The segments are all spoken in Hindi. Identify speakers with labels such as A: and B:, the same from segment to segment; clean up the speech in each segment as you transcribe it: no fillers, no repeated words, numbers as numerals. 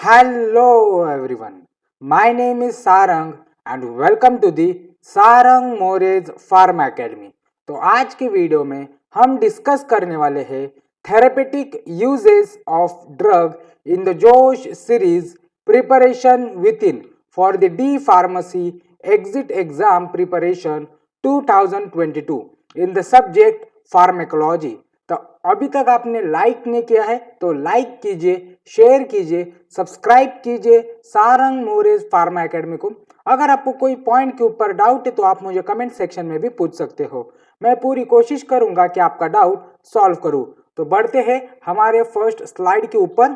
A: Hello everyone, my name is Sarang and welcome to the Sarang मोरेज फार्मा एकेडमी। तो आज की वीडियो में हम डिस्कस करने वाले हैं therapeutic uses of drug in the जोश series preparation within for the D pharmacy exit exam preparation 2022 in the subject pharmacology. तो अभी तक आपने लाइक नहीं किया है तो लाइक कीजिए, शेयर कीजिए, सब्सक्राइब कीजिए सारंग मोरेज फार्मा एकेडमी को। अगर आपको कोई पॉइंट के ऊपर डाउट है तो आप मुझे कमेंट सेक्शन में भी पूछ सकते हो। मैं पूरी कोशिश करूंगा कि आपका डाउट सॉल्व करूं। तो बढ़ते हैं हमारे फर्स्ट स्लाइड के ऊपर।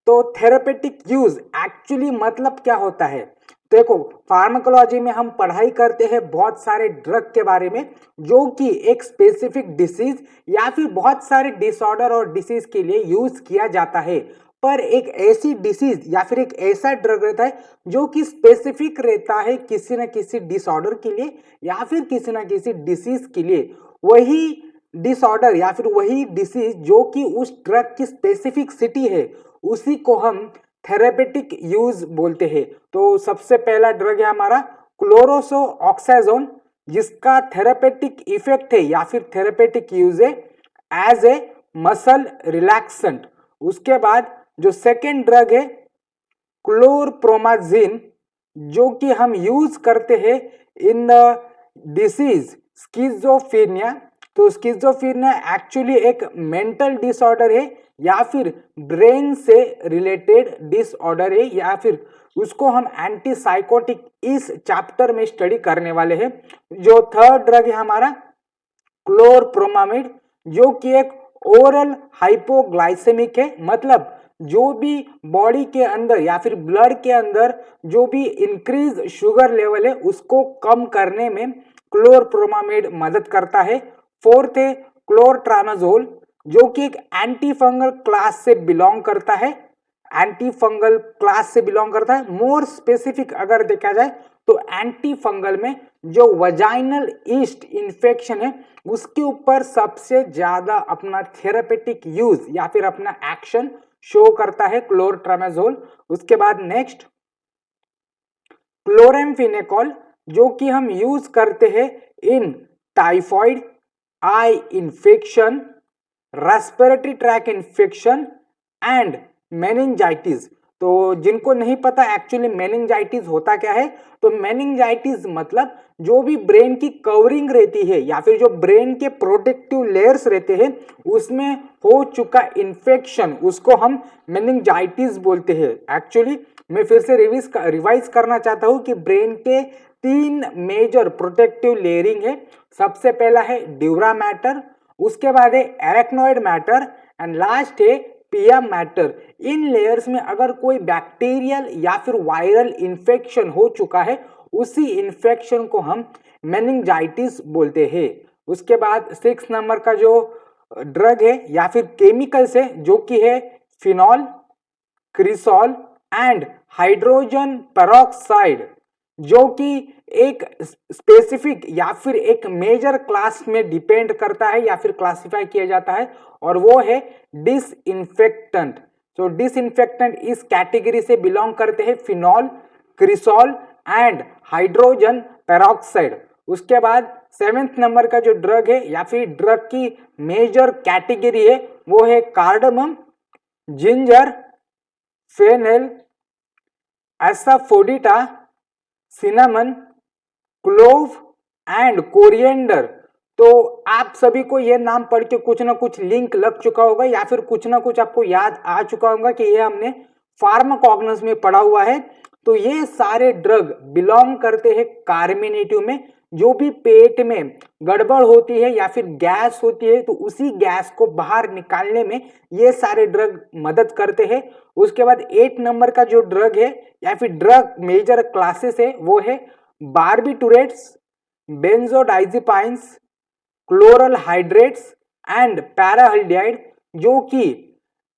A: तो थेरेपेटिक यूज एक्चुअली मतलब क्या होता है? देखो, फार्माकोलॉजी में हम पढ़ाई करते हैं बहुत सारे ड्रग के बारे में जो कि एक स्पेसिफिक डिसीज या फिर बहुत सारे डिसऑर्डर और डिसीज के लिए यूज किया जाता है। पर एक ऐसी डिसीज या फिर एक ऐसा ड्रग रहता है जो कि स्पेसिफिक रहता है किसी न किसी डिसऑर्डर के लिए या फिर किसी न किसी डिसीज के लिए। वही डिसऑर्डर या फिर वही डिसीज जो कि उस ड्रग की स्पेसिफिक सिटी है, उसी को हम थेरेपेटिक यूज बोलते हैं। तो सबसे पहला ड्रग है हमारा क्लोरोसोऑक्साजोन, जिसका थेरेपेटिक इफेक्ट है या फिर थेरेपेटिक यूज है एज ए मसल रिलैक्सेंट। उसके बाद जो सेकेंड ड्रग है क्लोरप्रोमाजिन, जो कि हम यूज करते हैं इन डिसीज स्किज़ोफ्रेनिया। तो स्किज़ोफ्रेनिया एक्चुअली एक मेंटल डिसऑर्डर है या फिर ब्रेन से रिलेटेड डिसऑर्डर है या फिर उसको हम एंटीसाइकोटिक इस चैप्टर में स्टडी करने वाले हैं। जो थर्ड ड्रग है हमारा क्लोरप्रोमामिड, जो कि एक ओरल हाइपोग्लाइसेमिक है। मतलब जो भी बॉडी के अंदर या फिर ब्लड के अंदर जो भी इंक्रीज शुगर लेवल है उसको कम करने में क्लोरप्रोमामिड मदद करता है। फोर्थ है क्लोरट्रामाजोल, जो कि एक एंटी फंगल क्लास से बिलोंग करता है। एंटी फंगल क्लास से बिलोंग करता है। मोर स्पेसिफिक अगर देखा जाए तो एंटी फंगल में जो वजाइनल ईस्ट इन्फेक्शन है उसके ऊपर सबसे ज्यादा अपना थेरेपेटिक यूज या फिर अपना एक्शन शो करता है क्लोरट्रामाजोल। उसके बाद नेक्स्ट क्लोरेम्फेनेकॉल, जो कि हम यूज करते हैं in typhoid, eye infection, respiratory tract infection and meningitis. तो जिनको नहीं पता एक्चुअली मेनिंजाइटिस होता क्या है, तो मेनिंजाइटिस मतलब जो भी ब्रेन की कवरिंग रहती है या फिर जो ब्रेन के प्रोटेक्टिव लेयर्स रहते हैं उसमें हो चुका इन्फेक्शन, उसको हम मेनिंजाइटिस बोलते हैं। एक्चुअली मैं फिर से रिवाइज करना चाहता हूं कि ब्रेन के 3 मेजर प्रोटेक्टिव लेयरिंग है। सबसे पहला है ड्यूरा मैटर, उसके बाद है एरेक्नोइड मैटर एंड लास्ट है पिया मैटर। इन लेयर्स में अगर कोई बैक्टीरियल या फिर वायरल इन्फेक्शन हो चुका है उसी इन्फेक्शन को हम मेनिंजाइटिस बोलते हैं। उसके बाद 6 नंबर का जो ड्रग है या फिर केमिकल्स है जो कि है फिनॉल, क्रिसॉल एंड हाइड्रोजन पेरोक्साइड, जो कि एक स्पेसिफिक या फिर एक मेजर क्लास में डिपेंड करता है या फिर क्लासिफाई किया जाता है, और वो है डिसइंफेक्टेंट। तो डिसइंफेक्टेंट इस कैटेगरी से बिलोंग करते हैं फिनॉल, क्रिसॉल एंड हाइड्रोजन पेरोक्साइड। उसके बाद 7th नंबर का जो ड्रग है या फिर ड्रग की मेजर कैटेगरी है वो है cardamom, ginger, fennel, asafoetida, cinnamon, clove and coriander. तो आप सभी को यह नाम पढ़ के कुछ ना कुछ लिंक लग चुका होगा या फिर कुछ ना कुछ आपको याद आ चुका होगा कि ये हमने फार्माकोग्नोस में पढ़ा हुआ है। तो ये सारे ड्रग बिलोंग करते हैं कार्मिनेटिव में। जो भी पेट में गड़बड़ होती है या फिर गैस होती है तो उसी गैस को बाहर निकालने में ये सारे ड्रग मदद करते हैं। उसके बाद 8 नंबर का जो ड्रग है या फिर ड्रग मेजर क्लासेस है वो है बार्बिटूरेट्स, बेंजोडाइजिपाइंस, क्लोरल हाइड्रेट्स एंड पैराहल्डिहाइड, जो कि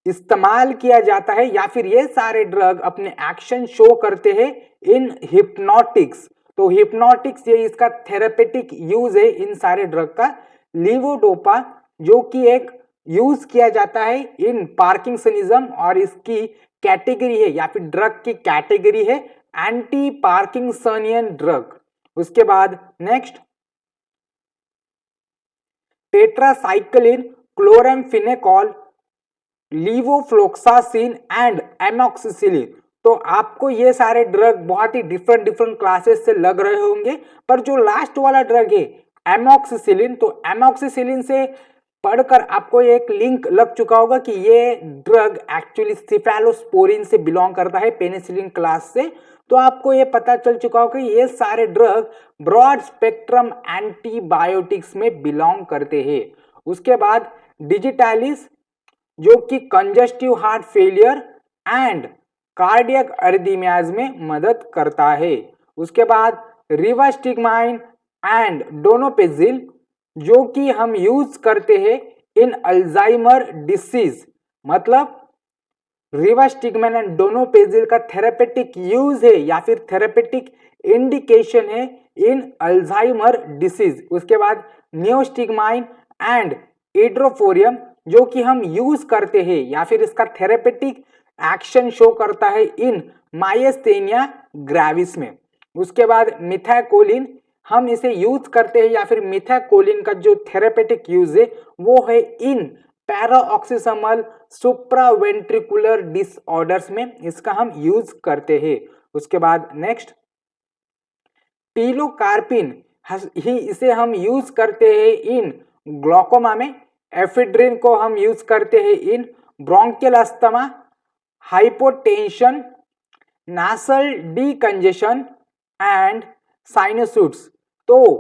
A: इस्तेमाल किया जाता है या फिर ये सारे ड्रग अपने एक्शन शो करते हैं इन हिप्नोटिक्स। तो हिप्नोटिक्स ये इसका थेरेपेटिक यूज है इन सारे ड्रग का। लीवोडोपा, जो कि एक यूज किया जाता है इन पार्किंसनिज्म और इसकी कैटेगरी है या फिर ड्रग की कैटेगरी है एंटी पार्किंसनियन ड्रग। उसके बाद next tetracycline, chloramphenicol, levofloxacin and amoxicillin. तो आपको ये सारे ड्रग बहुत ही डिफरेंट डिफरेंट क्लासेस से लग रहे होंगे, पर जो लास्ट वाला ड्रग है एमॉक्सिसिलिन, तो एमॉक्सिसिलिन से पढ़कर आपको एक लिंक लग चुका होगा कि ये ड्रग एक्चुअली सिफेलोस्पोरिन से बिलोंग करता है, पेनिसिलिन क्लास से। तो आपको ये पता चल चुका होगा कि ये सारे ड्रग ब्रॉड स्पेक्ट्रम एंटीबायोटिक्स में बिलोंग करते हैं। उसके बाद डिजिटैलिस जो कि congestive heart failure and cardiac arrhythmias में मदद करता है। उसके बाद रिवास्टिगमाइन एंड डोनोपेजिल जो कि हम यूज करते हैं इन अल्जाइमर डिसीज, मतलब रिवास्टिगमाइन एंड डोनोपेजिल का थेरेपेटिक यूज है या फिर थेरेपेटिक इंडिकेशन है इन अल्जाइमर डिसीज। उसके बाद नियोस्टिगमाइन एंड इड्रोफोरियम जो कि हम यूज करते हैं या फिर इसका थेरेपेटिक एक्शन शो करता है इन मायस्थेनिया ग्रेविस में। उसके बाद मिथाकोलिन हम इसे यूज करते हैं या फिर मिथाकोलिन का जो थेरेपेटिक यूज है वो है इन पैराऑक्सिसमल सुप्रावेंट्रिकुलर डिसऑर्डर्स में, इसका हम यूज करते हैं। उसके बाद नेक्स्ट पिलोकार्पिन ही इसे हम यूज करते हैं इन ग्लूकोमा में। एफिड्रिन को हम यूज करते हैं in bronchial asthma, hypotension, nasal decongestion and sinusitis. तो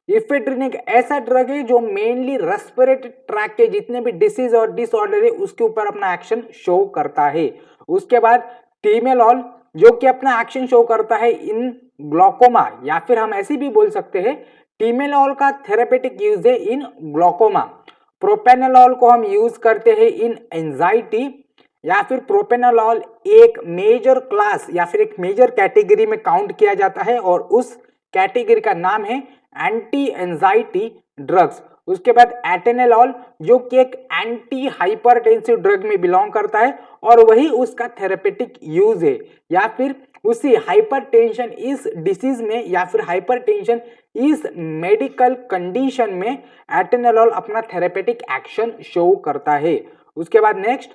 A: इफेड्रिन एक ऐसा ड्रग है जो मेनली रेस्पिरेटरी ट्रैक के जितने भी डिसीज और डिसऑर्डर है उसके ऊपर अपना एक्शन शो करता है। उसके बाद टीमेलॉल जो कि अपना एक्शन शो करता है इन ग्लूकोमा, या फिर हम ऐसे भी बोल सकते हैं टीमेलॉल का थेरेपेटिक यूज है इन ग्लूकोमा। प्रोपेनोलॉल को हम यूज करते हैं इन एंजाइटी, या फिर प्रोपेनोलॉल एक मेजर क्लास या फिर एक मेजर कैटेगरी में काउंट किया जाता है और उस कैटेगरी का नाम है एंटी एंजाइटी ड्रग्स। उसके बाद एटेनोलॉल जो कि एक एंटी हाइपरटेंसिव ड्रग में बिलोंग करता है और वही उसका थेरेपेटिक यूज है, या फिर उसी हाइपरटेंशन इस डिसीज में या फिर हाइपरटेंशन इस मेडिकल कंडीशन में एटेनोलॉल अपना थेरेपेटिक एक्शन शो करता है। उसके बाद नेक्स्ट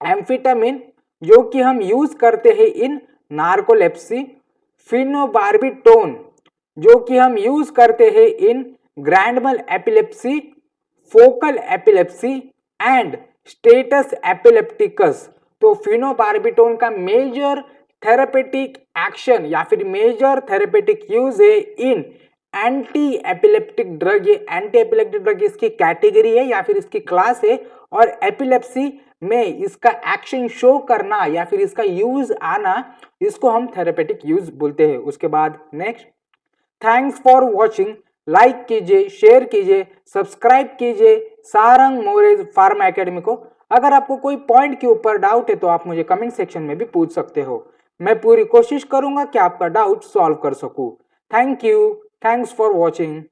A: एम्फेटामिन जो कि हम यूज करते हैं इन नार्कोलेप्सी, फिनोबार्बिटोन जो कि हम यूज करते हैं in grand mal epilepsy, focal epilepsy and status epilepticus. तो फिनोबार्बिटोन का मेजर थेरेपेटिक एक्शन या फिर मेजर थेरेपेटिक यूज है इन एंटी एपिलेप्टिक ड्रग। ये एंटी एपिलेप्टिक ड्रग इसकी कैटेगरी है या फिर इसकी क्लास है, और एपिलेप्सी में इसका एक्शन शो करना या फिर इसका यूज आना, इसको हम थेरेपेटिक यूज बोलते हैं। उसके बाद next thanks for watching, like कीजिए, शेयर कीजिए, सब्सक्राइब कीजिए सारंग मोरेज फार्मा एकेडमी को। अगर आपको कोई पॉइंट के ऊपर डाउट है तो आप मुझे कमेंट सेक्शन में भी पूछ सकते हो, मैं पूरी कोशिश करूंगा कि आपका डाउट सॉल्व कर सकूं। Thank you, thanks for watching.